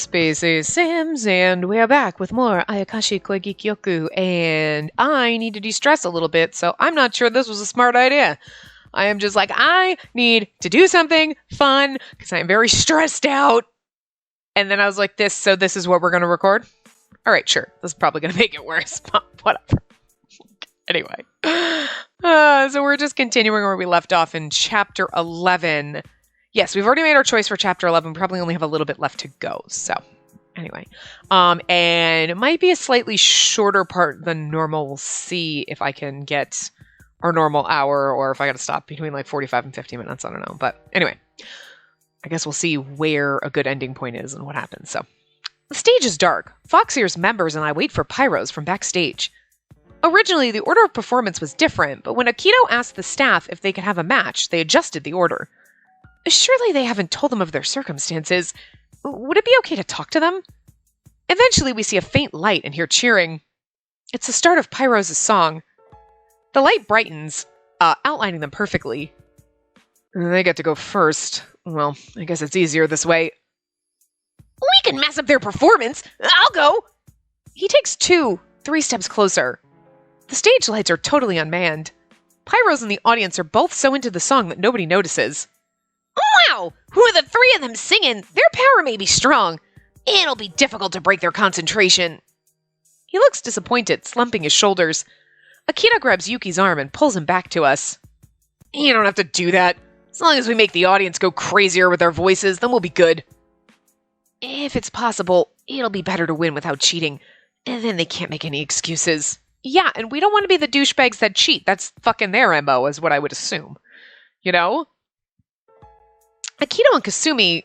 Spacey Sims, and we're back with more Ayakashi Koigikyoku, and I need to de-stress a little bit, so I'm not sure this was a smart idea. I am just like, I need to do something fun, because I am very stressed out. And then I was like, this is what we're going to record? Alright, sure. This is probably going to make it worse, but whatever. Anyway. So we're just continuing where we left off in Chapter 11. Yes, we've already made our choice for Chapter 11. We probably only have a little bit left to go. So, anyway. And it might be a slightly shorter part than normal. We'll see if I can get our normal hour or if I got to stop between like 45 and 50 minutes. I don't know. But anyway, I guess we'll see where a good ending point is and what happens. So, the stage is dark. Foxear's members and I wait for pyros from backstage. Originally, the order of performance was different, but when Akito asked the staff if they could have a match, they adjusted the order. Surely they haven't told them of their circumstances. Would it be okay to talk to them? Eventually, we see a faint light and hear cheering. It's the start of Pyros' song. The light brightens, outlining them perfectly. They get to go first. Well, I guess it's easier this way. We can mess up their performance. I'll go. He takes 2, 3 steps closer. The stage lights are totally unmanned. Pyros and the audience are both so into the song that nobody notices. Wow! Who are the 3 of them singing? Their power may be strong. It'll be difficult to break their concentration. He looks disappointed, slumping his shoulders. Akito grabs Yuki's arm and pulls him back to us. You don't have to do that. As long as we make the audience go crazier with our voices, then we'll be good. If it's possible, it'll be better to win without cheating. And then they can't make any excuses. Yeah, and we don't want to be the douchebags that cheat. That's fucking their MO, is what I would assume. You know? Akito and Kasumi,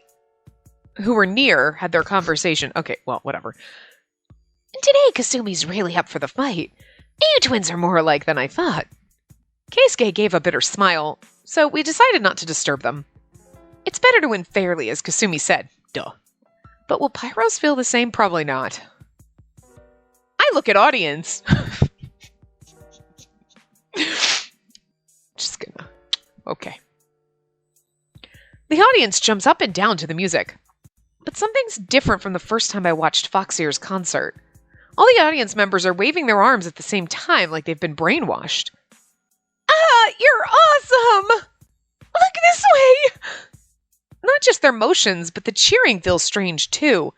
who were near, had their conversation. Okay, well, whatever. Today, Kasumi's really up for the fight. You twins are more alike than I thought. Keisuke gave a bitter smile, so we decided not to disturb them. It's better to win fairly, as Kasumi said. Duh. But will Pyros feel the same? Probably not. I look at audience. Just gonna... Okay. The audience jumps up and down to the music. But something's different from the first time I watched Foxear's concert. All the audience members are waving their arms at the same time like they've been brainwashed. Ah, you're awesome! Look this way! Not just their motions, but the cheering feels strange too.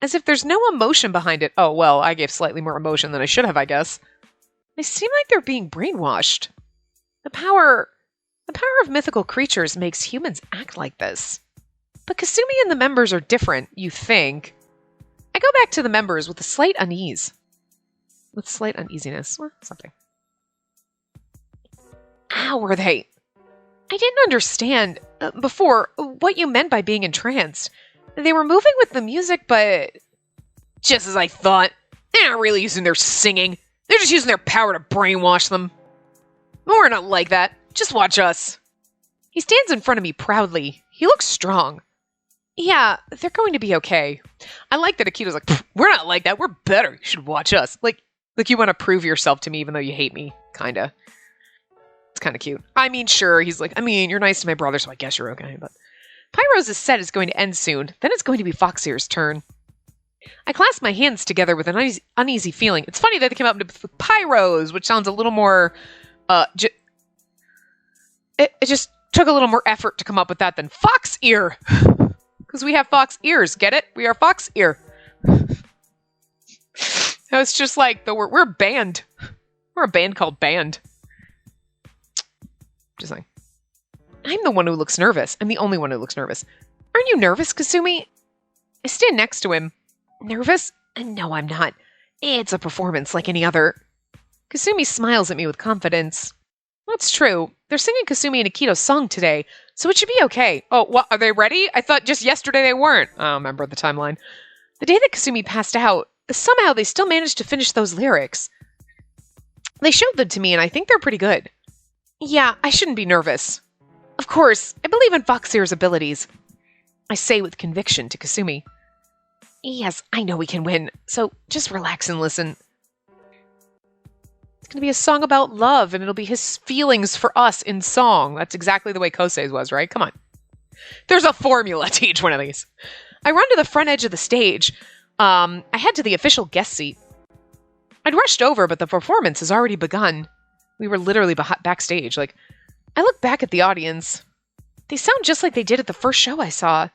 As if there's no emotion behind it. Oh, well, I gave slightly more emotion than I should have, I guess. They seem like they're being brainwashed. The power of mythical creatures makes humans act like this. But Kasumi and the members are different, you think. I go back to the members with a slight unease. With slight uneasiness. Well, something. How were they? I didn't understand, before, what you meant by being entranced. They were moving with the music, but... Just as I thought. They're not really using their singing. They're just using their power to brainwash them. We're not like that. Just watch us. He stands in front of me proudly. He looks strong. Yeah, they're going to be okay. I like that Akito's like, we're not like that. We're better. You should watch us. Like you want to prove yourself to me even though you hate me. Kinda. It's kind of cute. I mean, sure. He's like, you're nice to my brother, so I guess you're okay. But Pyros' set is going to end soon. Then it's going to be Foxear's turn. I clasp my hands together with an uneasy feeling. It's funny that they came up with Pyros, which sounds a little more... It just took a little more effort to come up with that than Foxear. Because we have fox ears. Get it? We are Foxear. It's just like, we're a band. We're a band called Band. Just saying. I'm the one who looks nervous. I'm the only one who looks nervous. Aren't you nervous, Kasumi? I stand next to him. Nervous? No, I'm not. It's a performance like any other. Kasumi smiles at me with confidence. That's true. They're singing Kasumi and Akito's song today, so it should be okay. Oh, what? Are they ready? I thought just yesterday they weren't. I don't remember the timeline. The day that Kasumi passed out, somehow they still managed to finish those lyrics. They showed them to me, and I think they're pretty good. Yeah, I shouldn't be nervous. Of course, I believe in Foxear's abilities. I say with conviction to Kasumi. Yes, I know we can win, so just relax and listen. It's going to be a song about love, and it'll be his feelings for us in song. That's exactly the way Kosei's was, right? Come on. There's a formula to each one of these. I run to the front edge of the stage. I head to the official guest seat. I'd rushed over, but the performance has already begun. We were literally backstage. Like, I look back at the audience. They sound just like they did at the first show I saw.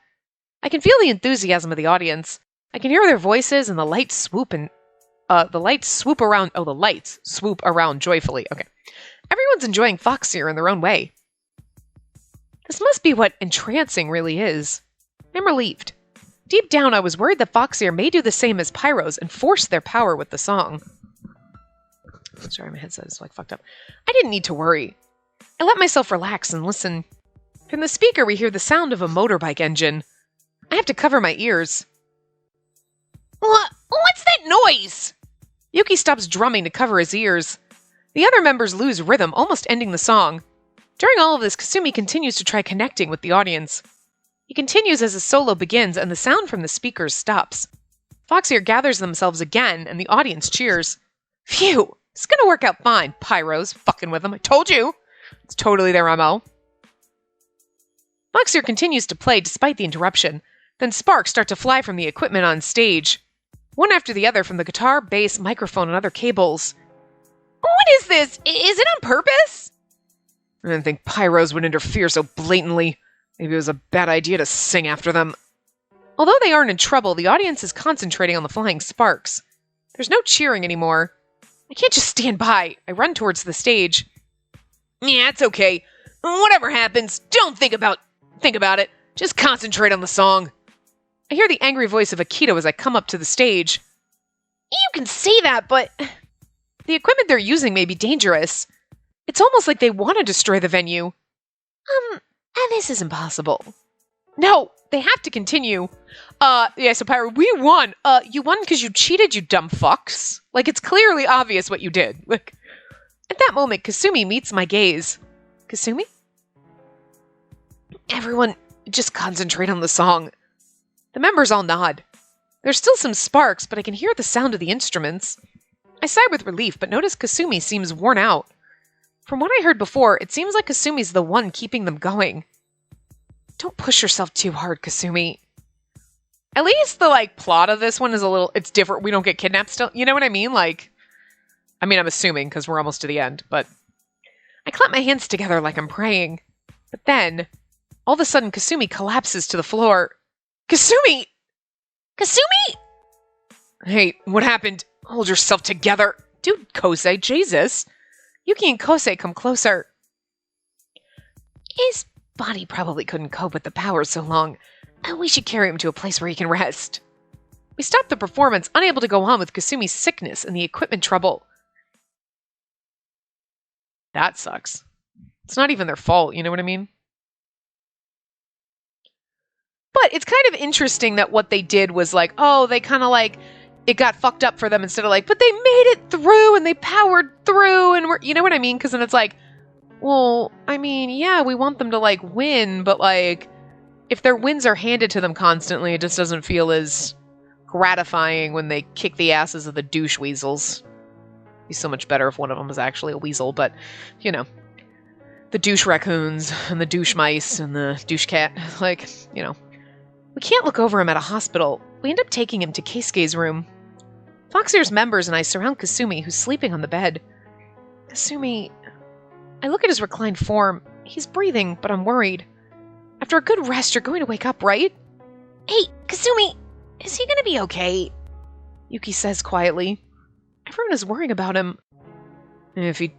I can feel the enthusiasm of the audience. I can hear their voices and the lights swoop around joyfully. Okay. Everyone's enjoying Foxier in their own way. This must be what entrancing really is. I'm relieved. Deep down, I was worried that Foxier may do the same as Pyros and force their power with the song. Sorry, my headset is fucked up. I didn't need to worry. I let myself relax and listen. From the speaker, we hear the sound of a motorbike engine. I have to cover my ears. What's that noise? Yuki stops drumming to cover his ears. The other members lose rhythm, almost ending the song. During all of this, Kasumi continues to try connecting with the audience. He continues as his solo begins, and the sound from the speakers stops. Foxier gathers themselves again, and the audience cheers. Phew! It's gonna work out fine, Pyros. Fucking with them. I told you! It's totally their MO. Foxier continues to play despite the interruption. Then sparks start to fly from the equipment on stage. One after the other from the guitar, bass, microphone, and other cables. What is this? Is it on purpose? I didn't think Pyros would interfere so blatantly. Maybe it was a bad idea to sing after them. Although they aren't in trouble, the audience is concentrating on the flying sparks. There's no cheering anymore. I can't just stand by. I run towards the stage. Yeah, it's okay. Whatever happens, don't think about it. Just concentrate on the song. I hear the angry voice of Akito as I come up to the stage. You can say that, but the equipment they're using may be dangerous. It's almost like they want to destroy the venue. This is impossible. No, they have to continue. Yeah, so Pyro, we won. You won because you cheated, you dumb fucks. Like, it's clearly obvious what you did. Like, at that moment, Kasumi meets my gaze. Kasumi? Everyone, just concentrate on the song. The members all nod. There's still some sparks, but I can hear the sound of the instruments. I sigh with relief, but notice Kasumi seems worn out. From what I heard before, it seems like Kasumi's the one keeping them going. Don't push yourself too hard, Kasumi. At least the, plot of this one is it's different. We don't get kidnapped still. You know what I mean? I'm assuming, because we're almost to the end, but I clap my hands together like I'm praying. But then, all of a sudden, Kasumi collapses to the floor. Kasumi! Kasumi! Hey, what happened? Hold yourself together. Dude, Kosei, Jesus. Yuki and Kosei come closer. His body probably couldn't cope with the power so long. We should carry him to a place where he can rest. We stop the performance, unable to go on with Kasumi's sickness and the equipment trouble. That sucks. It's not even their fault, you know what I mean? But it's kind of interesting that what they did was they kind of it got fucked up for them instead of but they made it through and they powered through and you know what I mean? Because then it's well, I mean, yeah, we want them to win, but if their wins are handed to them constantly, it just doesn't feel as gratifying when they kick the asses of the douche weasels. It'd be so much better if one of them was actually a weasel, but, you know. The douche raccoons and the douche mice and the douche cat, We can't look over him at a hospital. We end up taking him to Keisuke's room. Foxier's members and I surround Kasumi, who's sleeping on the bed. Kasumi... I look at his reclined form. He's breathing, but I'm worried. After a good rest, you're going to wake up, right? Hey, Kasumi, is he going to be okay? Yuki says quietly. Everyone is worrying about him. If he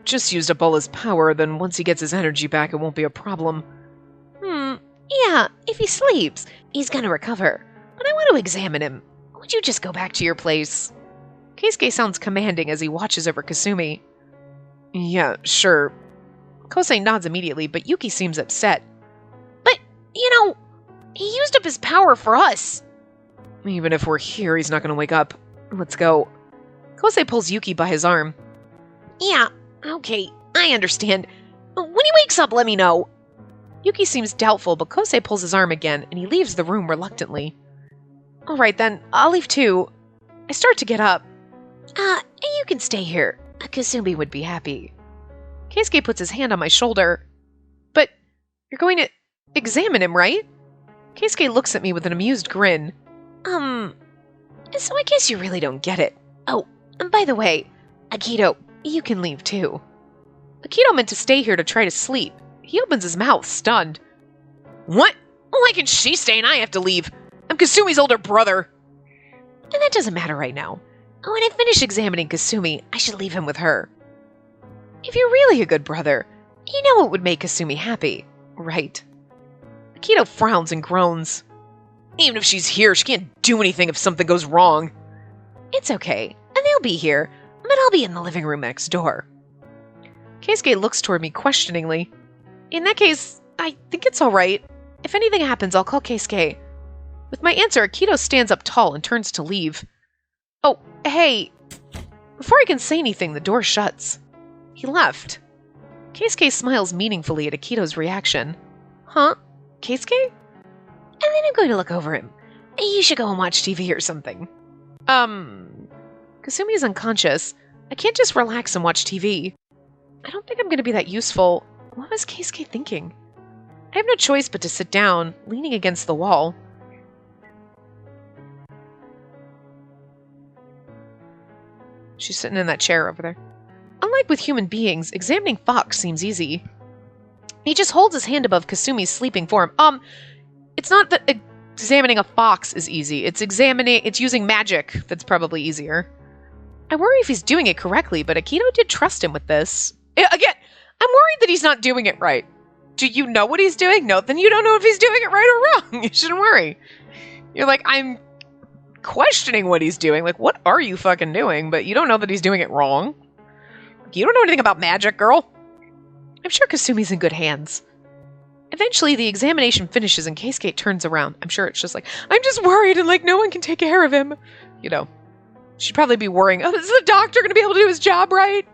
just used up all his power, then once he gets his energy back, it won't be a problem. Yeah, if he sleeps, he's going to recover. But I want to examine him. Would you just go back to your place? Keisuke sounds commanding as he watches over Kasumi. Yeah, sure. Kosei nods immediately, but Yuki seems upset. But, he used up his power for us. Even if we're here, he's not going to wake up. Let's go. Kosei pulls Yuki by his arm. Yeah, okay, I understand. When he wakes up, let me know. Yuki seems doubtful, but Kosei pulls his arm again, and he leaves the room reluctantly. All right, then, I'll leave too. I start to get up. You can stay here. Kasumi would be happy. Keisuke puts his hand on my shoulder. But you're going to examine him, right? Keisuke looks at me with an amused grin. So I guess you really don't get it. Oh, and by the way, Akito, you can leave too. Akito meant to stay here to try to sleep. He opens his mouth, stunned. What? Why can she stay and I have to leave? I'm Kasumi's older brother. And that doesn't matter right now. When I finish examining Kasumi, I should leave him with her. If you're really a good brother, you know what would make Kasumi happy, right? Akito frowns and groans. Even if she's here, she can't do anything if something goes wrong. It's okay, and they'll be here, but I'll be in the living room next door. Keisuke looks toward me questioningly. In that case, I think it's all right. If anything happens, I'll call Keisuke. With my answer, Akito stands up tall and turns to leave. Oh, hey. Before I can say anything, the door shuts. He left. Keisuke smiles meaningfully at Akito's reaction. Huh? Keisuke? And then I'm going to look over him. You should go and watch TV or something. Kasumi is unconscious. I can't just relax and watch TV. I don't think I'm going to be that useful. What was Keisuke thinking? I have no choice but to sit down, leaning against the wall. She's sitting in that chair over there. Unlike with human beings, examining Fox seems easy. He just holds his hand above Kasumi's sleeping form. It's not that examining a fox is easy. It's using magic that's probably easier. I worry if he's doing it correctly, but Akito did trust him with this. Again, I'm worried that he's not doing it right. Do you know what he's doing? No, then you don't know if he's doing it right or wrong. You shouldn't worry. You're like, I'm questioning what he's doing. Like, what are you fucking doing? But you don't know that he's doing it wrong. You don't know anything about magic, girl. I'm sure Kasumi's in good hands. Eventually, the examination finishes and Keisuke turns around. I'm sure it's just like, I'm just worried and like no one can take care of him. You know, she'd probably be worrying, oh, is the doctor going to be able to do his job right?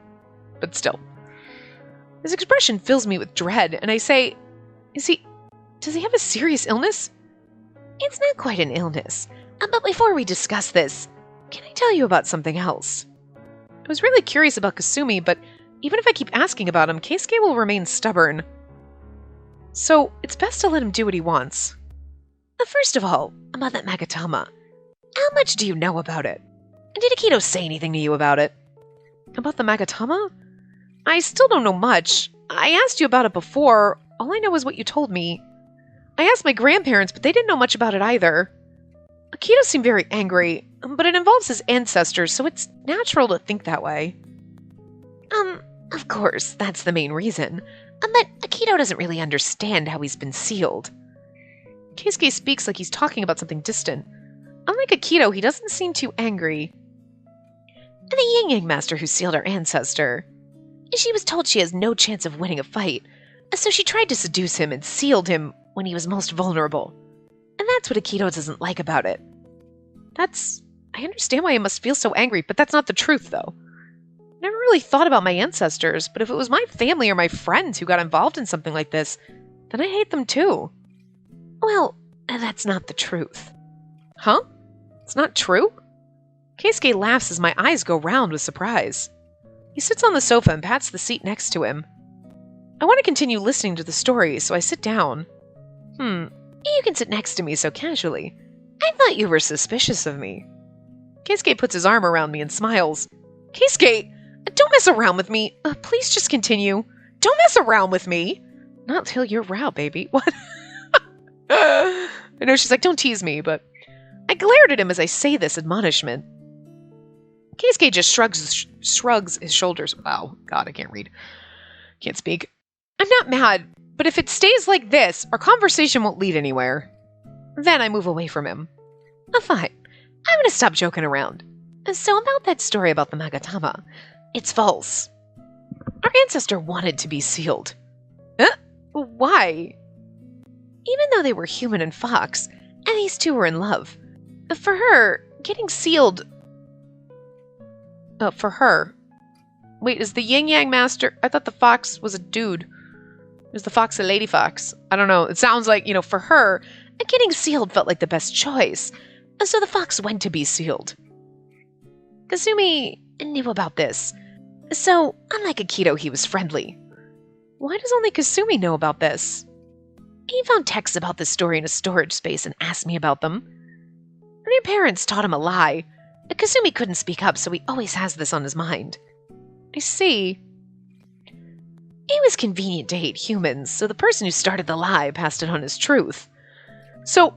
But still. His expression fills me with dread, and I say, does he have a serious illness? It's not quite an illness. But before we discuss this, can I tell you about something else? I was really curious about Kasumi, but even if I keep asking about him, Keisuke will remain stubborn. So, it's best to let him do what he wants. First of all, about that Magatama. How much do you know about it? Did Akito say anything to you about it? About the Magatama? I still don't know much. I asked you about it before. All I know is what you told me. I asked my grandparents, but they didn't know much about it either. Akito seemed very angry, but it involves his ancestors, so it's natural to think that way. Of course, that's the main reason. But Akito doesn't really understand how he's been sealed. Keisuke speaks like he's talking about something distant. Unlike Akito, he doesn't seem too angry. The Yin-Yang Master who sealed our ancestor. She was told she has no chance of winning a fight, so she tried to seduce him and sealed him when he was most vulnerable. And that's what Akito doesn't like about it. I understand why he must feel so angry, but that's not the truth, though. Never really thought about my ancestors, but if it was my family or my friends who got involved in something like this, then I hate them too. Well, that's not the truth. Huh? It's not true? Keisuke laughs as my eyes go round with surprise. He sits on the sofa and pats the seat next to him. I want to continue listening to the story, so I sit down. You can sit next to me so casually. I thought you were suspicious of me. Keisuke puts his arm around me and smiles. Keisuke, don't mess around with me. Please just continue. Don't mess around with me. Not till you're out, baby. What? I know she's like, don't tease me, but I glared at him as I say this admonishment. Keisuke just shrugs his shoulders. Wow, God, I can't read. Can't speak. I'm not mad, but if it stays like this, our conversation won't lead anywhere. Then I move away from him. Fine. I'm going to stop joking around. So about that story about the Magatama, it's false. Our ancestor wanted to be sealed. Why? Even though they were human and fox, and these two were in love. For her, getting sealed... for her. Wait, is the Yin-Yang Master... I thought the fox was a dude. Is the fox a lady fox? I don't know. It sounds like, for her, getting sealed felt like the best choice. So the fox went to be sealed. Kasumi knew about this. So, unlike Akito, he was friendly. Why does only Kasumi know about this? He found texts about this story in a storage space and asked me about them. Her parents taught him a lie. Kasumi couldn't speak up, so he always has this on his mind. I see. It was convenient to hate humans, so the person who started the lie passed it on as truth. So,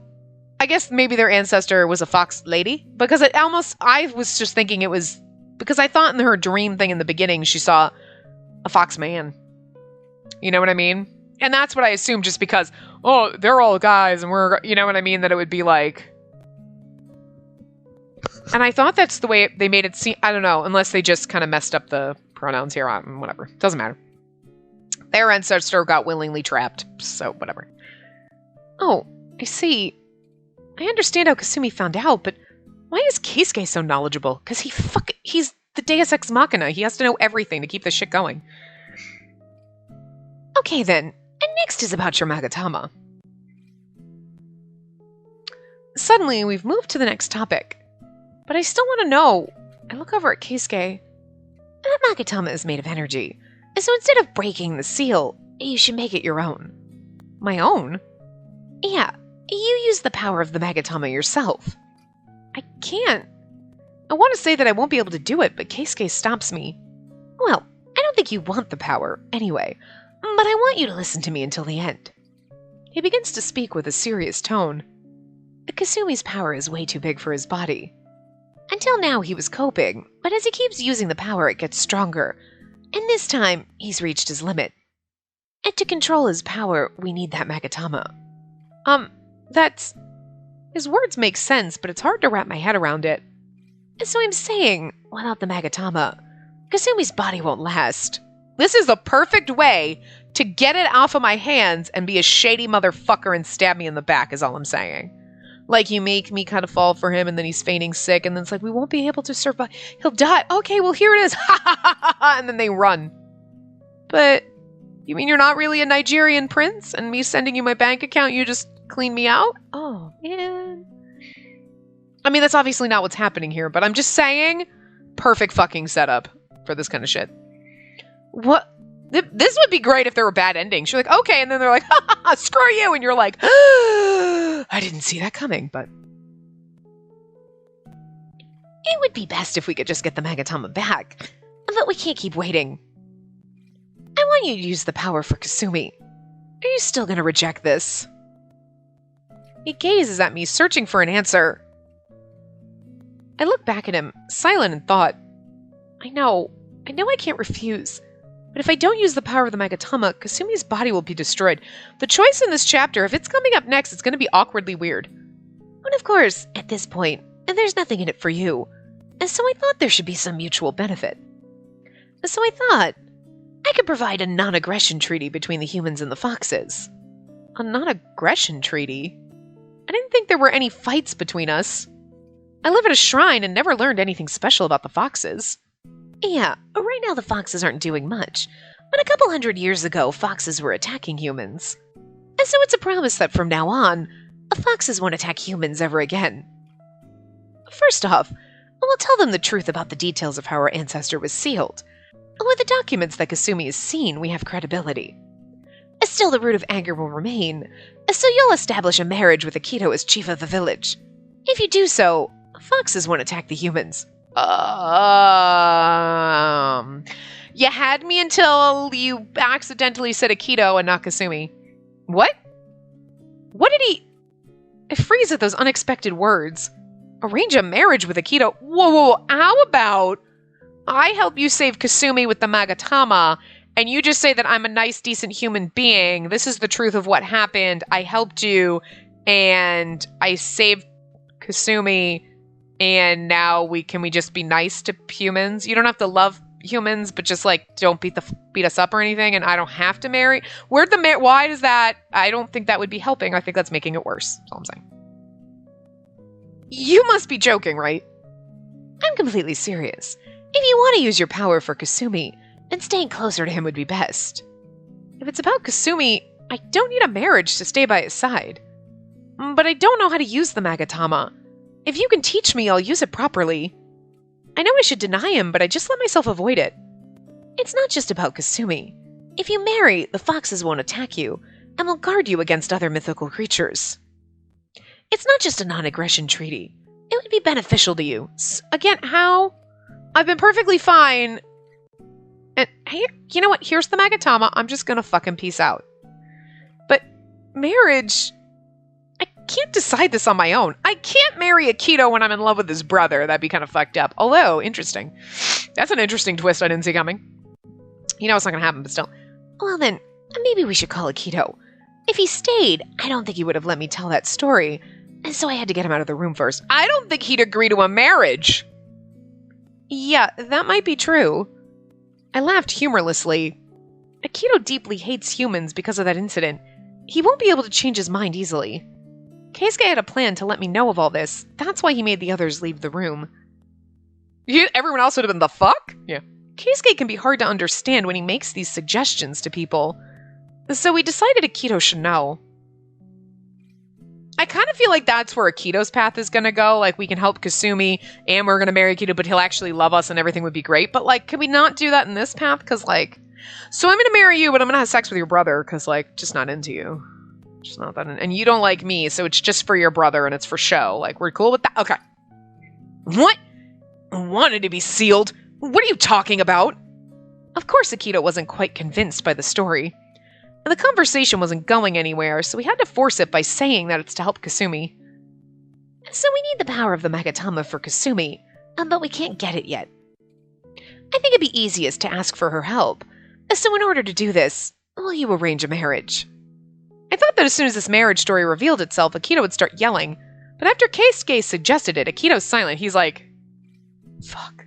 I guess maybe their ancestor was a fox lady? Because I was just thinking it was, because I thought in her dream thing in the beginning she saw a fox man. You know what I mean? And that's what I assumed, just because, oh, they're all guys and we're, you know what I mean? That it would be like... And I thought that's the way they made it seem. I don't know, unless they just kind of messed up the pronouns here. Whatever. Doesn't matter. Their ancestor got willingly trapped, so whatever. Oh, I see. I understand how Kasumi found out, but why is Keisuke so knowledgeable? Because he's the Deus Ex Machina. He has to know everything to keep this shit going. Okay then, and next is about your Magatama. Suddenly, we've moved to the next topic. But I still want to know. I look over at Keisuke. That Magatama is made of energy. So instead of breaking the seal, you should make it your own. My own? Yeah, you use the power of the Magatama yourself. I can't. I want to say that I won't be able to do it, but Keisuke stops me. Well, I don't think you want the power, anyway. But I want you to listen to me until the end. He begins to speak with a serious tone. Kasumi's power is way too big for his body. Until now, he was coping, but as he keeps using the power, it gets stronger. And this time, he's reached his limit. And to control his power, we need that Magatama. His words make sense, but it's hard to wrap my head around it. So I'm saying, without the Magatama, Kasumi's body won't last. This is the perfect way to get it off of my hands and be a shady motherfucker and stab me in the back, is all I'm saying. Like, you make me kind of fall for him, and then he's feigning sick, and then it's like, we won't be able to survive. He'll die. Okay, well, here it is. Ha ha ha ha ha. And then they run. But, you mean you're not really a Nigerian prince? And me sending you my bank account, you just clean me out? Oh, man. I mean, that's obviously not what's happening here, but I'm just saying, perfect fucking setup for this kind of shit. What? This would be great if there were bad endings. You're like, okay, and then they're like, ha ha ha, screw you, and you're like, I didn't see that coming, but... It would be best if we could just get the Magatama back, but we can't keep waiting. I want you to use the power for Kasumi. Are you still going to reject this? He gazes at me, searching for an answer. I look back at him, silent in thought. I know I can't refuse. But if I don't use the power of the Magatama, Kasumi's body will be destroyed. The choice in this chapter, if it's coming up next, it's going to be awkwardly weird. And of course, at this point, there's nothing in it for you. And so I thought there should be some mutual benefit. So I thought I could provide a non-aggression treaty between the humans and the foxes. A non-aggression treaty? I didn't think there were any fights between us. I live at a shrine and never learned anything special about the foxes. Yeah, right now the foxes aren't doing much, but a couple 100 years ago, foxes were attacking humans. And so it's a promise that from now on, foxes won't attack humans ever again. First off, we'll tell them the truth about the details of how our ancestor was sealed. With the documents that Kasumi has seen, we have credibility. Still, the root of anger will remain, so you'll establish a marriage with Akito as chief of the village. If you do so, foxes won't attack the humans. You had me until you accidentally said Akito and not Kasumi. What? What did he... I freeze at those unexpected words. Arrange a marriage with Akito? Whoa, how about I help you save Kasumi with the Magatama, and you just say that I'm a nice, decent human being. This is the truth of what happened. I helped you, and I saved Kasumi, and now we just be nice to humans? You don't have to love humans, but just like don't beat us up or anything, and I don't have to marry. Why does that? I don't think that would be helping. I think that's making it worse. That's all I'm saying. You must be joking, right? I'm completely serious. If you want to use your power for Kasumi, then staying closer to him would be best. If it's about Kasumi, I don't need a marriage to stay by his side. But I don't know how to use the Magatama. If you can teach me, I'll use it properly. I know I should deny him, but I just let myself avoid it. It's not just about Kasumi. If you marry, the foxes won't attack you, and will guard you against other mythical creatures. It's not just a non-aggression treaty. It would be beneficial to you. Again, how? I've been perfectly fine. And hey, you know what? Here's the Magatama. I'm just gonna fucking peace out. But marriage... I can't decide this on my own. I can't marry Akito when I'm in love with his brother. That'd be kind of fucked up. Although, interesting. That's an interesting twist I didn't see coming. You know it's not gonna happen, but still. Well then, maybe we should call Akito. If he stayed, I don't think he would have let me tell that story. And so I had to get him out of the room first. I don't think he'd agree to a marriage. Yeah, that might be true. I laughed humorlessly. Akito deeply hates humans because of that incident. He won't be able to change his mind easily. Keisuke had a plan to let me know of all this. That's why he made the others leave the room. Everyone else would have been the fuck? Yeah. Keisuke can be hard to understand when he makes these suggestions to people. So we decided Akito should know. I kind of feel like that's where Akito's path is going to go. Like, we can help Kasumi, and we're going to marry Akito, but he'll actually love us and everything would be great. But, like, can we not do that in this path? Because, like, so I'm going to marry you, but I'm going to have sex with your brother because, like, just not into you. Just not that. And you don't like me, so it's just for your brother and it's for show. Like, we're cool with that? Okay. What? I wanted to be sealed. What are you talking about? Of course, Akito wasn't quite convinced by the story. The conversation wasn't going anywhere, so we had to force it by saying that it's to help Kasumi. So we need the power of the Magatama for Kasumi, but we can't get it yet. I think it'd be easiest to ask for her help. So in order to do this, will you arrange a marriage? I thought that as soon as this marriage story revealed itself, Akito would start yelling. But after Keisuke suggested it, Akito's silent. He's like, fuck.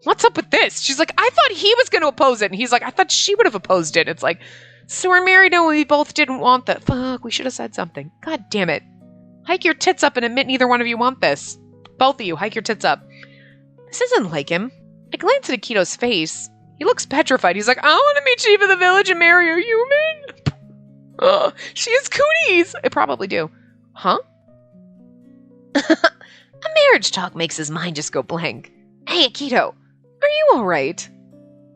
What's up with this? She's like, I thought he was going to oppose it. And he's like, I thought she would have opposed it. It's like, so we're married and we both didn't want that. Fuck, we should have said something. God damn it. Hike your tits up and admit neither one of you want this. Both of you, hike your tits up. This isn't like him. I glanced at Akito's face. He looks petrified. He's like, I want to meet chief of the village and marry a human. She has cooties. I probably do. Huh? A marriage talk makes his mind just go blank. Hey, Akito. Are you alright?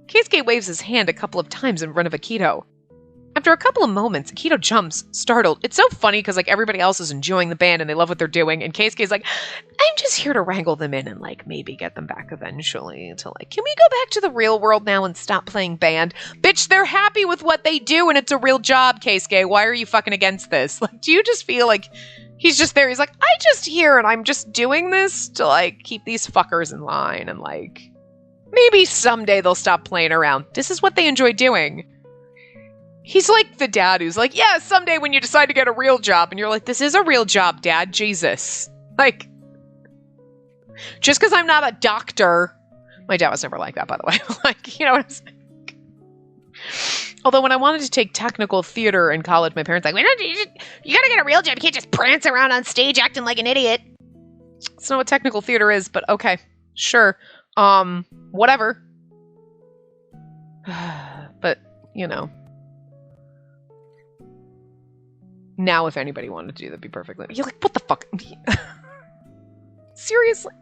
Keisuke waves his hand a couple of times in front of Akito. After a couple of moments, Akito jumps, startled. It's so funny because, like, everybody else is enjoying the band and they love what they're doing, and Keisuke's like, I'm just here to wrangle them in and, like, maybe get them back eventually to, like, can we go back to the real world now and stop playing band? Bitch, they're happy with what they do and it's a real job, Keisuke. Why are you fucking against this? Like, do you just feel like he's just there? He's like, I just here and I'm just doing this to, like, keep these fuckers in line and, like, maybe someday they'll stop playing around. This is what they enjoy doing. He's like the dad who's like, yeah, someday when you decide to get a real job. And you're like, this is a real job, Dad. Jesus. Like, just because I'm not a doctor. My dad was never like that, by the way. Like, you know what I'm saying? Although when I wanted to take technical theater in college, my parents were like, you gotta get a real job. You can't just prance around on stage acting like an idiot. That's not what technical theater is, but okay. Sure. Whatever. But, you know. Now, if anybody wanted to do that, be perfectly... You're like, what the fuck? Seriously?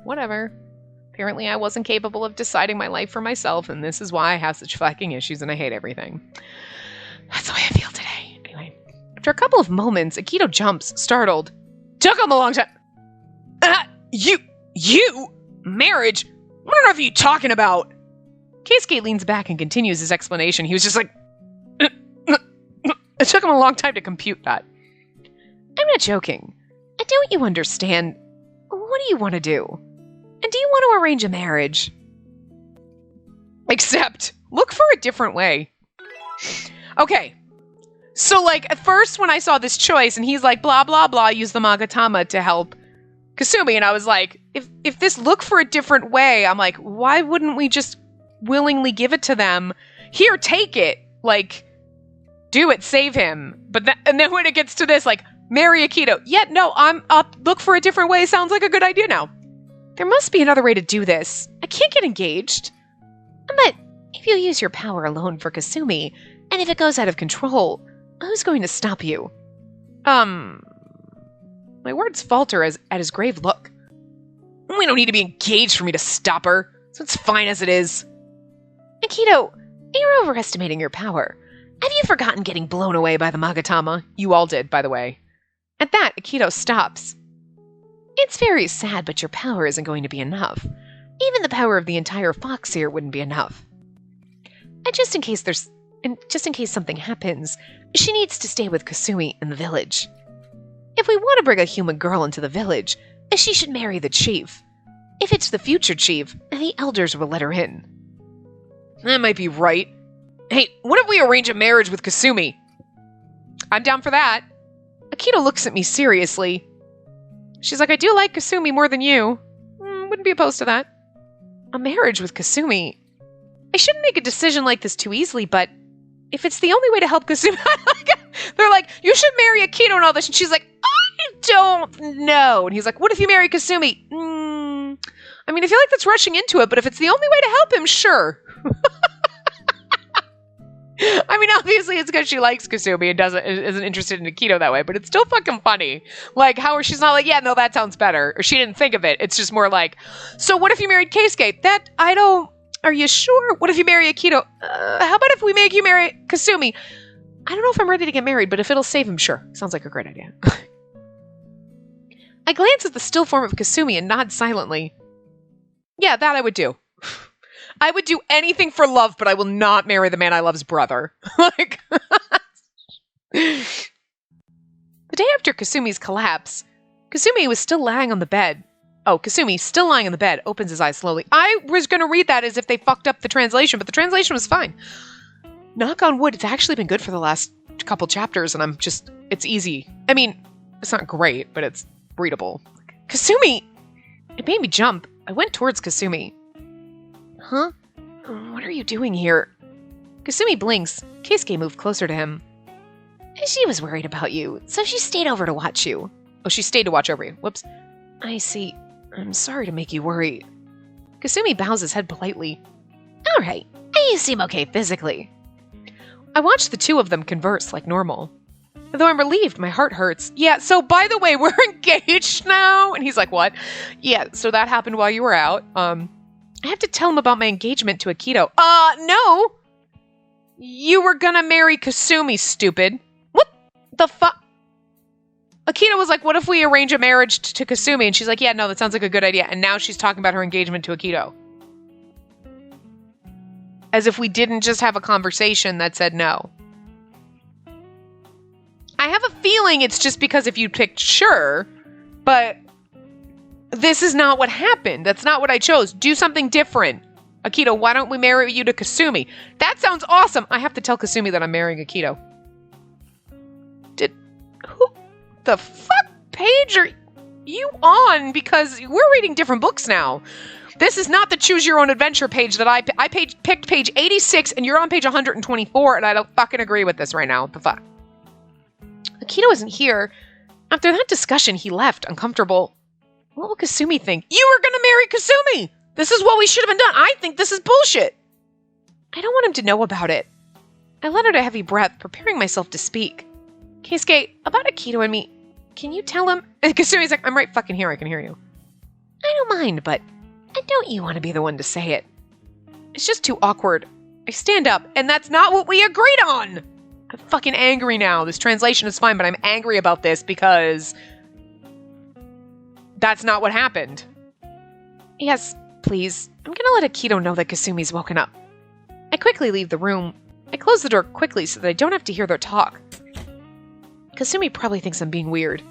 Whatever. Apparently, I wasn't capable of deciding my life for myself, and this is why I have such fucking issues and I hate everything. That's the way I feel today. Anyway. After a couple of moments, Akito jumps, startled. Took him a long time. You? Marriage? What on earth are you talking about? Keisuke leans back and continues his explanation. He was just like... It took him a long time to compute that. I'm not joking. Don't you understand? What do you want to do? And do you want to arrange a marriage? Except, look for a different way. Okay. So, like, at first when I saw this choice, and he's like, blah, blah, blah, use the Magatama to help Kasumi, and I was like, if this look for a different way, I'm like, why wouldn't we just willingly give it to them? Here, take it. Like... do it, save him. But and then when it gets to this, like, marry Akito. Yeah, no, I'm up. Look for a different way. Sounds like a good idea now. There must be another way to do this. I can't get engaged. But if you use your power alone for Kasumi, and if it goes out of control, who's going to stop you? My words falter at his grave look. We don't need to be engaged for me to stop her, so it's fine as it is. Akito, you're overestimating your power. Have you forgotten getting blown away by the Magatama? You all did, by the way. At that, Akito stops. It's very sad, but your power isn't going to be enough. Even the power of the entire fox here wouldn't be enough. And just in case something happens, she needs to stay with Kasumi in the village. If we want to bring a human girl into the village, she should marry the chief. If it's the future chief, the elders will let her in. That might be right. Hey, what if we arrange a marriage with Kasumi? I'm down for that. Akito looks at me seriously. She's like, I do like Kasumi more than you. Wouldn't be opposed to that. A marriage with Kasumi. I shouldn't make a decision like this too easily, but if it's the only way to help Kasumi... They're like, you should marry Akito and all this. And she's like, I don't know. And he's like, what if you marry Kasumi? I mean, I feel like that's rushing into it, but if it's the only way to help him, sure. I mean, obviously it's because she likes Kasumi and isn't interested in Akito that way, but it's still fucking funny. Like, how she's not like, yeah, no, that sounds better. Or she didn't think of it. It's just more like, so what if you married Keisuke? Are you sure? What if you marry Akito? How about if we make you marry Kasumi? I don't know if I'm ready to get married, but if it'll save him, sure. Sounds like a great idea. I glance at the still form of Kasumi and nod silently. Yeah, that I would do. I would do anything for love, but I will not marry the man I love's brother. Like, the day after Kasumi's collapse, Kasumi was still lying on the bed. Oh, Kasumi, still lying on the bed, opens his eyes slowly. I was going to read that as if they fucked up the translation, but the translation was fine. Knock on wood, it's actually been good for the last couple chapters, and it's easy. I mean, it's not great, but it's readable. Kasumi! It made me jump. I went towards Kasumi. Huh? What are you doing here? Kasumi blinks. Keisuke moved closer to him. She was worried about you, so she stayed over to watch you. Oh, she stayed to watch over you. Whoops. I see. I'm sorry to make you worry. Kasumi bows his head politely. All right. You seem okay physically. I watched the two of them converse like normal. Though I'm relieved, my heart hurts. Yeah, so by the way, we're engaged now. And he's like, what? Yeah, so that happened while you were out. I have to tell him about my engagement to Akito. No! You were gonna marry Kasumi, stupid. What the fuck? Akito was like, what if we arrange a marriage to Kasumi? And she's like, yeah, no, that sounds like a good idea. And now she's talking about her engagement to Akito. As if we didn't just have a conversation that said no. I have a feeling it's just because if you picked sure, but this is not what happened. That's not what I chose. Do something different. Akito, why don't we marry you to Kasumi? That sounds awesome. I have to tell Kasumi that I'm marrying Akito. Who the fuck page are you on? Because we're reading different books now. This is not the Choose Your Own Adventure page that I picked page 86 and you're on page 124 and I don't fucking agree with this right now. What the fuck? Akito isn't here. After that discussion, he left, uncomfortable. What will Kasumi think? You were gonna marry Kasumi! This is what we should have done. I think this is bullshit. I don't want him to know about it. I let out a heavy breath, preparing myself to speak. Keisuke, about Akito and me, can you tell him? And Kasumi's like, I'm right fucking here, I can hear you. I don't mind, but don't you want to be the one to say it? It's just too awkward. I stand up, and that's not what we agreed on! I'm fucking angry now. This translation is fine, but I'm angry about this because that's not what happened. Yes, please. I'm gonna let Akito know that Kasumi's woken up. I quickly leave the room. I close the door quickly so that I don't have to hear their talk. Kasumi probably thinks I'm being weird.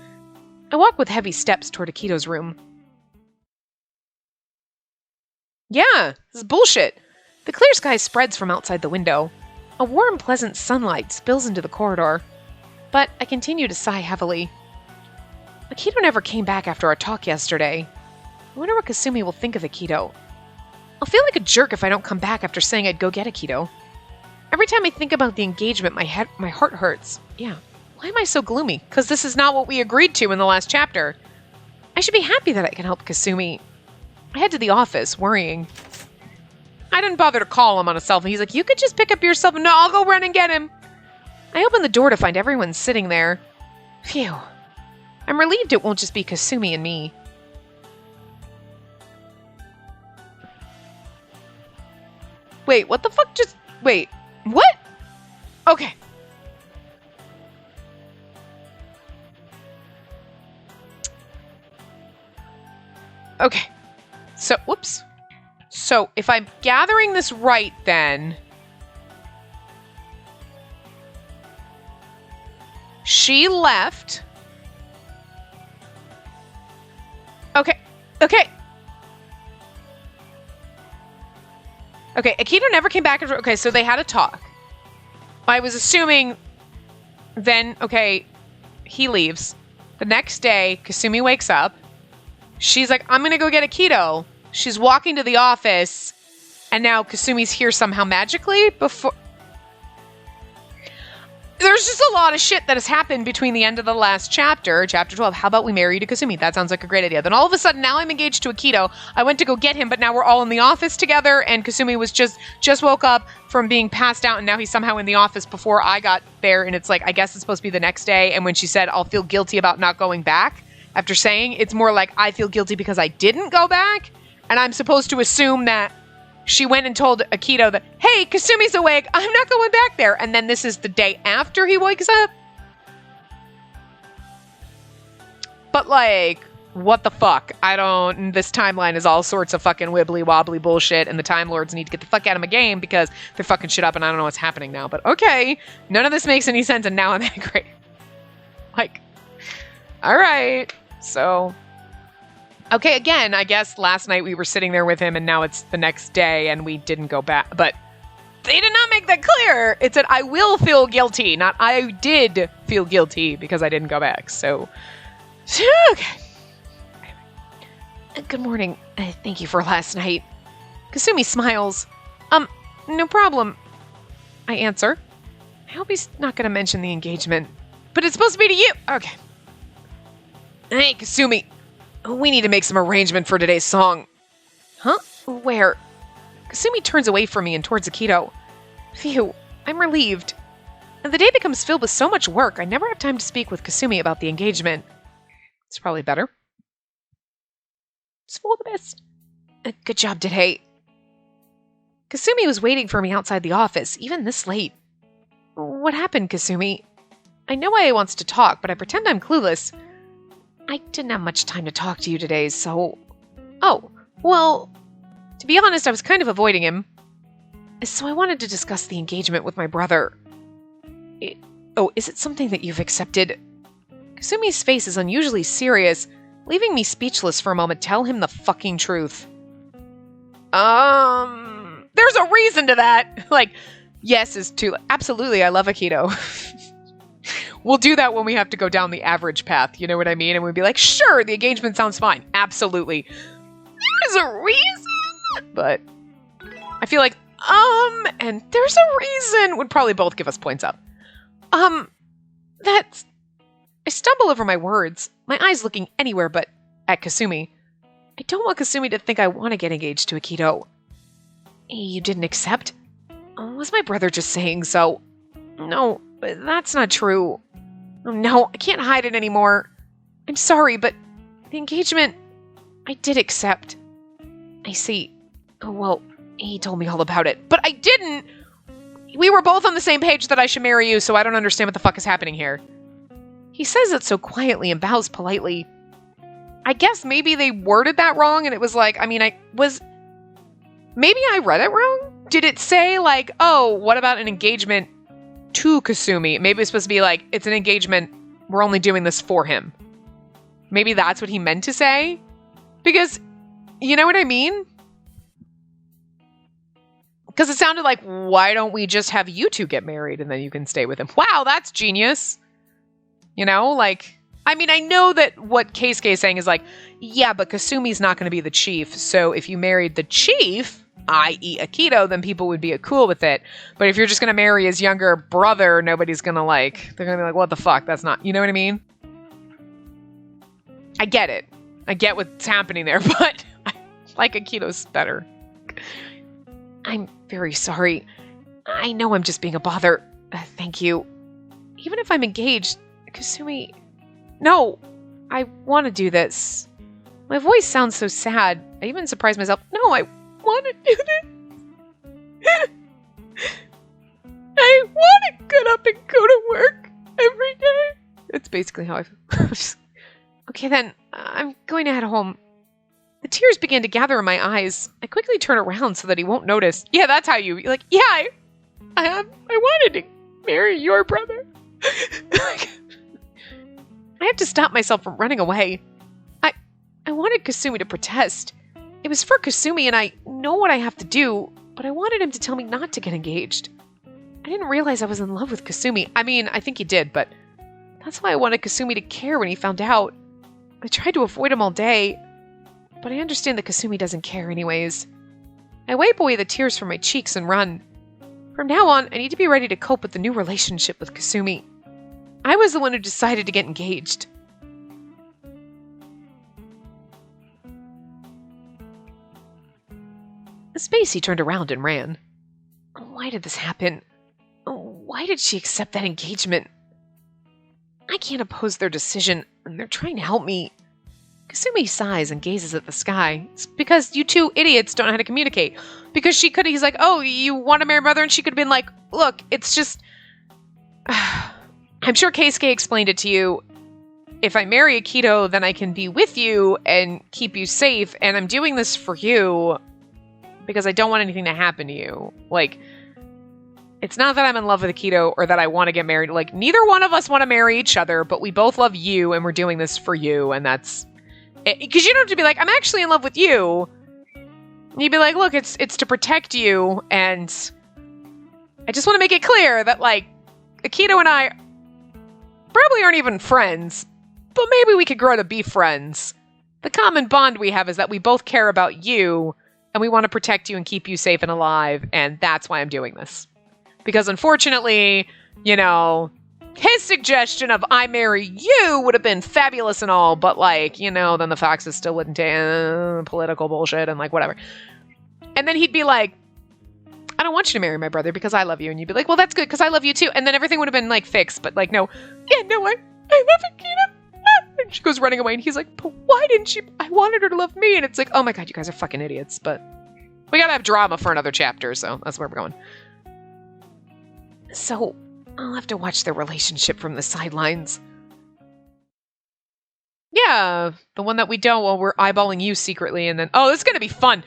I walk with heavy steps toward Akito's room. Yeah, this is bullshit. The clear sky spreads from outside the window. A warm, pleasant sunlight spills into the corridor. But I continue to sigh heavily. Akito never came back after our talk yesterday. I wonder what Kasumi will think of Akito. I'll feel like a jerk if I don't come back after saying I'd go get Akito. Every time I think about the engagement, my heart hurts. Yeah. Why am I so gloomy? Because this is not what we agreed to in the last chapter. I should be happy that I can help Kasumi. I head to the office, worrying. I didn't bother to call him on a cell phone. He's like, you could just pick up your cell phone. No, I'll go run and get him. I open the door to find everyone sitting there. Phew. I'm relieved it won't just be Kasumi and me. Wait, what the fuck just... Wait, what? Okay. Okay. So, whoops. So, if I'm gathering this right, then... She left. Okay. Okay. Okay, Akito never came back. Okay, so they had a talk. I was assuming then, okay, he leaves. The next day, Kasumi wakes up. She's like, I'm going to go get Akito. She's walking to the office, and now Kasumi's here somehow magically before... There's just a lot of shit that has happened between the end of the last chapter, chapter 12. How about we marry you to Kasumi? That sounds like a great idea. Then all of a sudden, now I'm engaged to Akito. I went to go get him, but now we're all in the office together, and Kasumi was just woke up from being passed out, and now he's somehow in the office before I got there, and it's like, I guess it's supposed to be the next day, and when she said, I'll feel guilty about not going back, after saying, it's more like, I feel guilty because I didn't go back, and I'm supposed to assume that she went and told Akito that, hey, Kasumi's awake, I'm not going back there. And then this is the day after he wakes up. But like, what the fuck? This timeline is all sorts of fucking wibbly wobbly bullshit, and the Time Lords need to get the fuck out of my game because they're fucking shit up and I don't know what's happening now. But okay, none of this makes any sense and now I'm angry. Like, alright, so... Okay, again, I guess last night we were sitting there with him and now it's the next day and we didn't go back. But they did not make that clear. It said, I will feel guilty, not I did feel guilty because I didn't go back. So, okay. Good morning. Thank you for last night. Kasumi smiles. No problem. I answer. I hope he's not going to mention the engagement. But it's supposed to be to you. Okay. Hey, Kasumi. We need to make some arrangement for today's song. Huh? Where? Kasumi turns away from me and towards Akito. Phew, I'm relieved. And the day becomes filled with so much work, I never have time to speak with Kasumi about the engagement. It's probably better. It's all the best. Good job today. Kasumi was waiting for me outside the office, even this late. What happened, Kasumi? I know Aya wants to talk, but I pretend I'm clueless. I didn't have much time to talk to you today, so... Oh, well, to be honest, I was kind of avoiding him. So I wanted to discuss the engagement with my brother. Is it something that you've accepted? Kasumi's face is unusually serious, leaving me speechless for a moment. Tell him the fucking truth. There's a reason to that! Like, yes is too... Absolutely, I love Akito. We'll do that when we have to go down the average path, you know what I mean? And we'd be like, sure, the engagement sounds fine. Absolutely. There's a reason! But I feel like, and there's a reason would probably both give us points up. That's... I stumble over my words, my eyes looking anywhere but at Kasumi. I don't want Kasumi to think I want to get engaged to Akito. You didn't accept? Was my brother just saying so? No, that's not true. Oh, no, I can't hide it anymore. I'm sorry, but the engagement, I did accept. I see. Oh, well, he told me all about it. But I didn't! We were both on the same page that I should marry you, so I don't understand what the fuck is happening here. He says it so quietly and bows politely. I guess maybe they worded that wrong, and it was like, maybe I read it wrong? Did it say, like, oh, what about an engagement to Kasumi? Maybe it's supposed to be like, it's an engagement, we're only doing this for him. Maybe that's what he meant to say? Because, you know what I mean? Because it sounded like, why don't we just have you two get married and then you can stay with him? Wow, that's genius. You know, like, I mean, I know that what Keisuke is saying is like, yeah, but Kasumi's not going to be the chief, so if you married the chief, i.e. Akito, then people would be cool with it. But if you're just going to marry his younger brother, nobody's going to like, they're going to be like, what the fuck? That's not, you know what I mean? I get it. I get what's happening there, but I like Akito's better. I'm very sorry. I know I'm just being a bother. Thank you. Even if I'm engaged, Kasumi... No, I want to do this. My voice sounds so sad. I even surprised myself. No, I want to do this. I want to get up and go to work every day. That's basically how I feel. Okay, then. I'm going to head home. The tears began to gather in my eyes. I quickly turn around so that he won't notice. Yeah, that's how you're like, yeah, I wanted to marry your brother. I have to stop myself from running away. I wanted Kasumi to protest. It was for Kasumi and I know what I have to do, but I wanted him to tell me not to get engaged. I didn't realize I was in love with Kasumi. I mean, I think he did, but that's why I wanted Kasumi to care when he found out. I tried to avoid him all day, but I understand that Kasumi doesn't care anyways. I wipe away the tears from my cheeks and run. From now on, I need to be ready to cope with the new relationship with Kasumi. I was the one who decided to get engaged. Spacey turned around and ran. Why did this happen? Why did she accept that engagement? I can't oppose their decision, and they're trying to help me. Kasumi sighs and gazes at the sky. It's because you two idiots don't know how to communicate. Because he's like, oh, you want to marry my brother? And she could have been like, look, it's just... I'm sure Keisuke explained it to you. If I marry Akito, then I can be with you and keep you safe, and I'm doing this for you because I don't want anything to happen to you. Like, it's not that I'm in love with Akito or that I want to get married. Like, neither one of us want to marry each other, but we both love you, and we're doing this for you, and that's... Because you don't have to be like, I'm actually in love with you. You'd be like, look, it's to protect you, and I just want to make it clear that, like, Akito and I probably aren't even friends, but maybe we could grow to be friends. The common bond we have is that we both care about you, and we want to protect you and keep you safe and alive, and that's why I'm doing this. Because unfortunately, you know, his suggestion of I marry you would have been fabulous and all, but like, you know, then the Foxes still wouldn't take political bullshit and like whatever. And then he'd be like, I don't want you to marry my brother because I love you. And you'd be like, well, that's good because I love you too. And then everything would have been like fixed, but like, no, I love Akita. And she goes running away and he's like, but why didn't she? I wanted her to love me. And it's like, oh my God, you guys are fucking idiots. But we gotta have drama for another chapter. So that's where we're going. So I'll have to watch their relationship from the sidelines. Yeah, the one that we don't while we're eyeballing you secretly and then... Oh, this is going to be fun.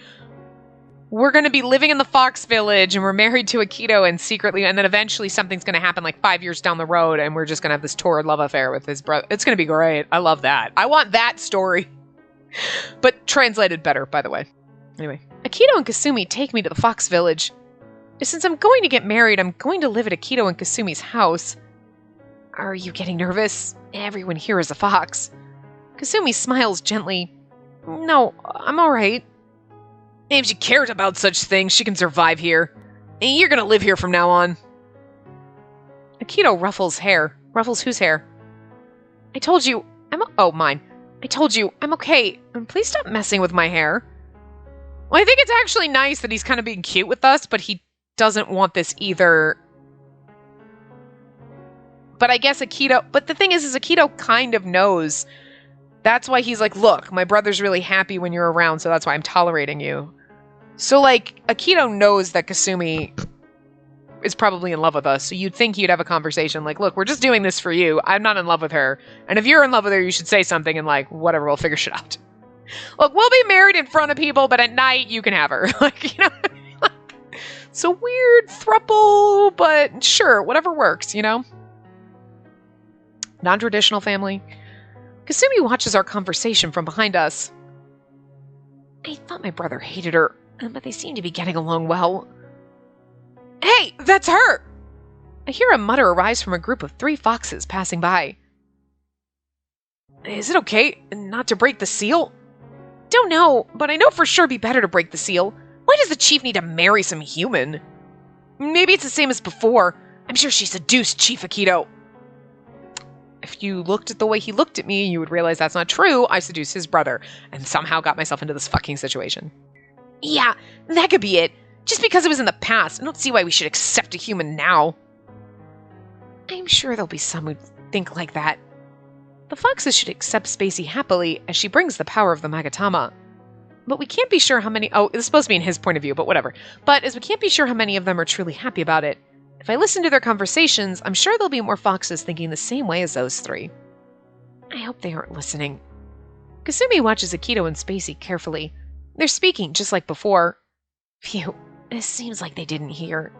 We're going to be living in the Fox Village and we're married to Akito and secretly... And then eventually something's going to happen like 5 years down the road and we're just going to have this torrid love affair with his brother. It's going to be great. I love that. I want that story. But translated better, by the way. Anyway. Akito and Kasumi take me to the Fox Village. Since I'm going to get married, I'm going to live at Akito and Kasumi's house. Are you getting nervous? Everyone here is a fox. Kasumi smiles gently. No, I'm alright. If she cares about such things, she can survive here. And you're gonna live here from now on. Akito ruffles hair. Ruffles whose hair? I told you, mine. I told you, I'm okay. And please stop messing with my hair. Well, I think it's actually nice that he's kind of being cute with us, but he doesn't want this either. But I guess Akito... But the thing is Akito kind of knows. That's why he's like, look, my brother's really happy when you're around, so that's why I'm tolerating you. So, like, Akito knows that Kasumi is probably in love with us, so you'd think he'd have a conversation like, look, we're just doing this for you. I'm not in love with her. And if you're in love with her, you should say something and, like, whatever, we'll figure shit out. Look, we'll be married in front of people, but at night, you can have her. Like, you know... It's a weird throuple, but sure, whatever works, you know? Non-traditional family. Kasumi watches our conversation from behind us. I thought my brother hated her, but they seem to be getting along well. Hey, that's her! I hear a mutter arise from a group of 3 foxes passing by. Is it okay not to break the seal? Don't know, but I know for sure it'd be better to break the seal. Why does the chief need to marry some human? Maybe it's the same as before. I'm sure she seduced Chief Akito. If you looked at the way he looked at me, you would realize that's not true. I seduced his brother and somehow got myself into this fucking situation. Yeah, that could be it. Just because it was in the past, I don't see why we should accept a human now. I'm sure there'll be some who think like that. The foxes should accept Spacey happily as she brings the power of the Magatama. But we can't be sure how many... Oh, it's supposed to be in his point of view, but whatever. But as we can't be sure how many of them are truly happy about it, if I listen to their conversations, I'm sure there'll be more foxes thinking the same way as those 3. I hope they aren't listening. Kasumi watches Akito and Spacey carefully. They're speaking just like before. Phew, it seems like they didn't hear.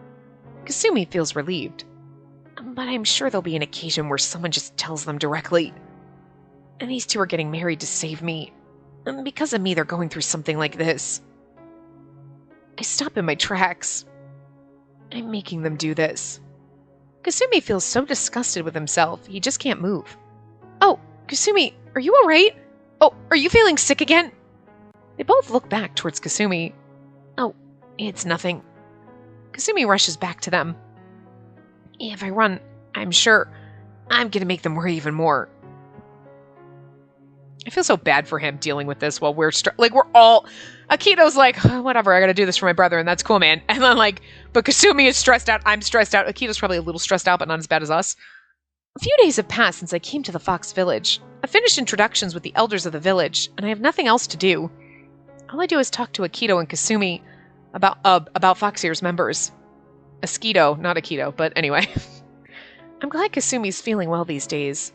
Kasumi feels relieved. But I'm sure there'll be an occasion where someone just tells them directly. And these two are getting married to save me. And because of me, they're going through something like this. I stop in my tracks. I'm making them do this. Kasumi feels so disgusted with himself, he just can't move. Oh, Kasumi, are you alright? Oh, are you feeling sick again? They both look back towards Kasumi. Oh, it's nothing. Kasumi rushes back to them. If I run, I'm sure I'm gonna make them worry even more. I feel so bad for him dealing with this while we're all... Akito's like, oh, whatever, I gotta do this for my brother, and that's cool, man. And then but Kasumi is stressed out, I'm stressed out. Akito's probably a little stressed out, but not as bad as us. A few days have passed since I came to the Fox Village. I finished introductions with the elders of the village, and I have nothing else to do. All I do is talk to Akito and Kasumi about Fox Ears members. Asketo, not Akito, but anyway. I'm glad Kasumi's feeling well these days.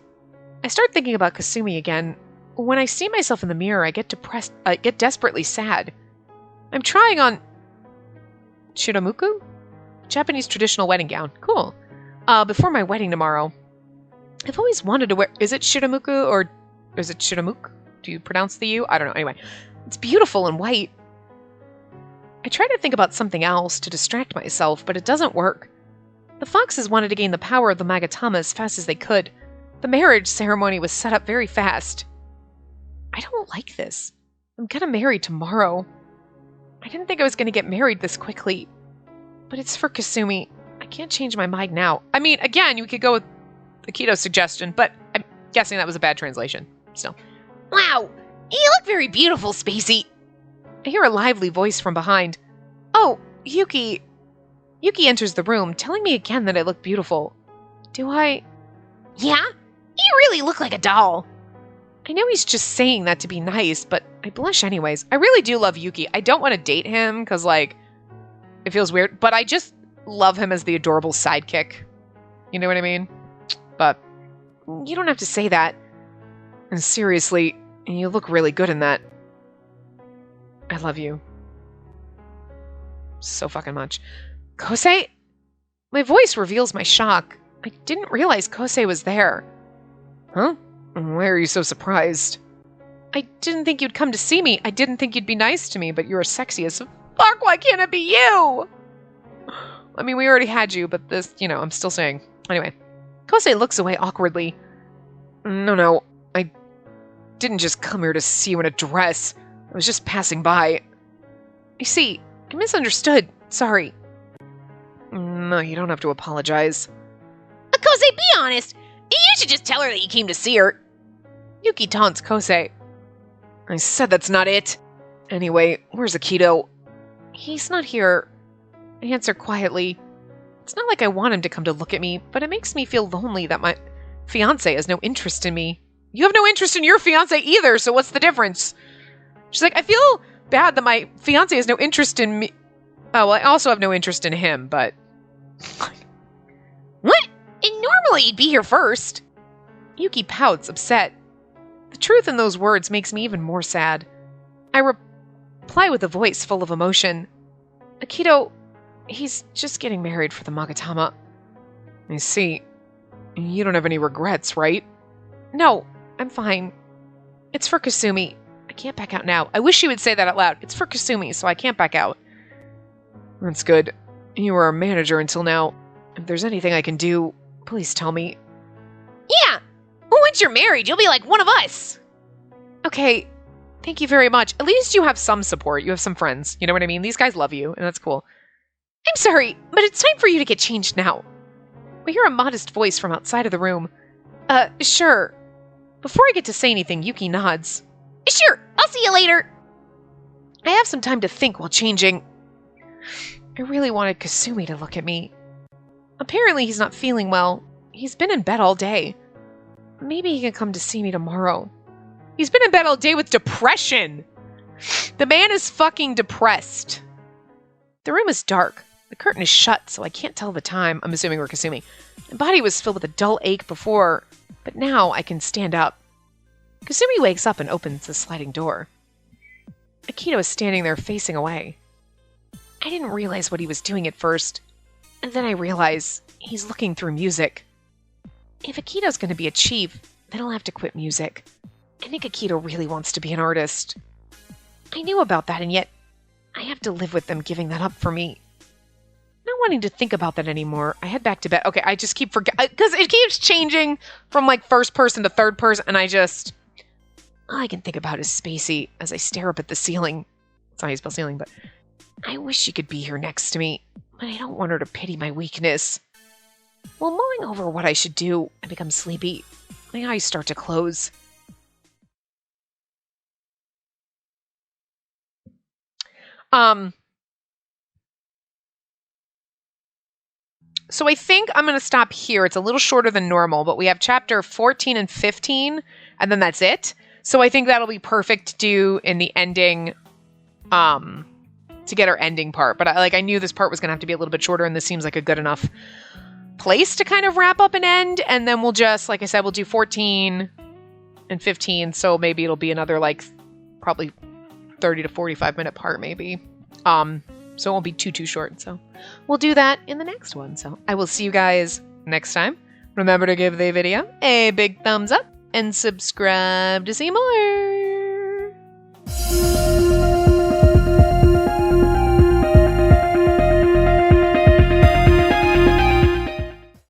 I start thinking about Kasumi again. When I see myself in the mirror, I get depressed. I get desperately sad. I'm trying on shiramuku? Japanese traditional wedding gown. Cool. Before my wedding tomorrow. I've always wanted to wear... Is it shiramuku or is it shiramuk? Do you pronounce the U? I don't know. Anyway, it's beautiful and white. I try to think about something else to distract myself, but it doesn't work. The foxes wanted to gain the power of the Magatama as fast as they could. The marriage ceremony was set up very fast. I don't like this. I'm getting married tomorrow. I didn't think I was going to get married this quickly. But it's for Kasumi. I can't change my mind now. I mean, again, you could go with Akito's suggestion, but I'm guessing that was a bad translation. Still. Wow! You look very beautiful, Spacey! I hear a lively voice from behind. Oh, Yuki. Yuki enters the room, telling me again that I look beautiful. Do I? Yeah? You really look like a doll. I know he's just saying that to be nice, but I blush anyways. I really do love Yuki. I don't want to date him, because, it feels weird, but I just love him as the adorable sidekick. You know what I mean? But you don't have to say that. And seriously, you look really good in that. I love you. So fucking much. Kosei? My voice reveals my shock. I didn't realize Kosei was there. Huh? Why are you so surprised? I didn't think you'd come to see me. I didn't think you'd be nice to me, but you're sexy as fuck. Why can't it be you? I mean, we already had you, but this, I'm still saying. Anyway, Kosei looks away awkwardly. No, I didn't just come here to see you in a dress. I was just passing by. You see, I misunderstood. Sorry. No, you don't have to apologize. Kosei, be honest. You should just tell her that you came to see her. Yuki taunts Kosei. I said that's not it. Anyway, where's Akito? He's not here. I answer quietly. It's not like I want him to come to look at me, but it makes me feel lonely that my fiancé has no interest in me. You have no interest in your fiancé either, so what's the difference? She's like, I feel bad that my fiancé has no interest in me. Oh, well, I also have no interest in him, but... What? And normally you'd be here first. Yuki pouts, upset. The truth in those words makes me even more sad. I reply with a voice full of emotion. Akito, he's just getting married for the Magatama. I see. You don't have any regrets, right? No, I'm fine. It's for Kasumi. I can't back out now. I wish she would say that out loud. It's for Kasumi, so I can't back out. That's good. You were a manager until now. If there's anything I can do, please tell me. Yeah! Once you're married, you'll be like one of us! Okay, thank you very much. At least you have some support. You have some friends. You know what I mean? These guys love you, and that's cool. I'm sorry, but it's time for you to get changed now. We hear a modest voice from outside of the room. Sure. Before I get to say anything, Yuki nods. Sure, I'll see you later. I have some time to think while changing. I really wanted Kasumi to look at me. Apparently he's not feeling well. He's been in bed all day. Maybe he can come to see me tomorrow. He's been in bed all day with depression. The man is fucking depressed. The room is dark. The curtain is shut, so I can't tell the time. I'm assuming we're Kasumi. My body was filled with a dull ache before, but now I can stand up. Kasumi wakes up and opens the sliding door. Akito is standing there facing away. I didn't realize what he was doing at first, and then I realize he's looking through music. If Akito's going to be a chief, then I'll have to quit music. I think Akito really wants to be an artist. I knew about that, and yet I have to live with them giving that up for me. Not wanting to think about that anymore, I head back to bed. Okay, I just keep forgetting, because it keeps changing from like first person to third person, and all I can think about is Spacey as I stare up at the ceiling. That's not how you spell ceiling, but I wish she could be here next to me, but I don't want her to pity my weakness. While mulling over what I should do, I become sleepy. My eyes start to close. So I think I'm going to stop here. It's a little shorter than normal, but we have chapter 14 and 15, and then that's it. So I think that'll be perfect to do in the ending, to get our ending part. But I knew this part was going to have to be a little bit shorter, and this seems like a good enough place to kind of wrap up and end. And then we'll just, like I said, we'll do 14 and 15. So maybe it'll be another, like, probably 30 to 45 minute part, maybe. So it won't be too short. So we'll do that in the next one. So I will see you guys next time. Remember to give the video a big thumbs up and subscribe to see more.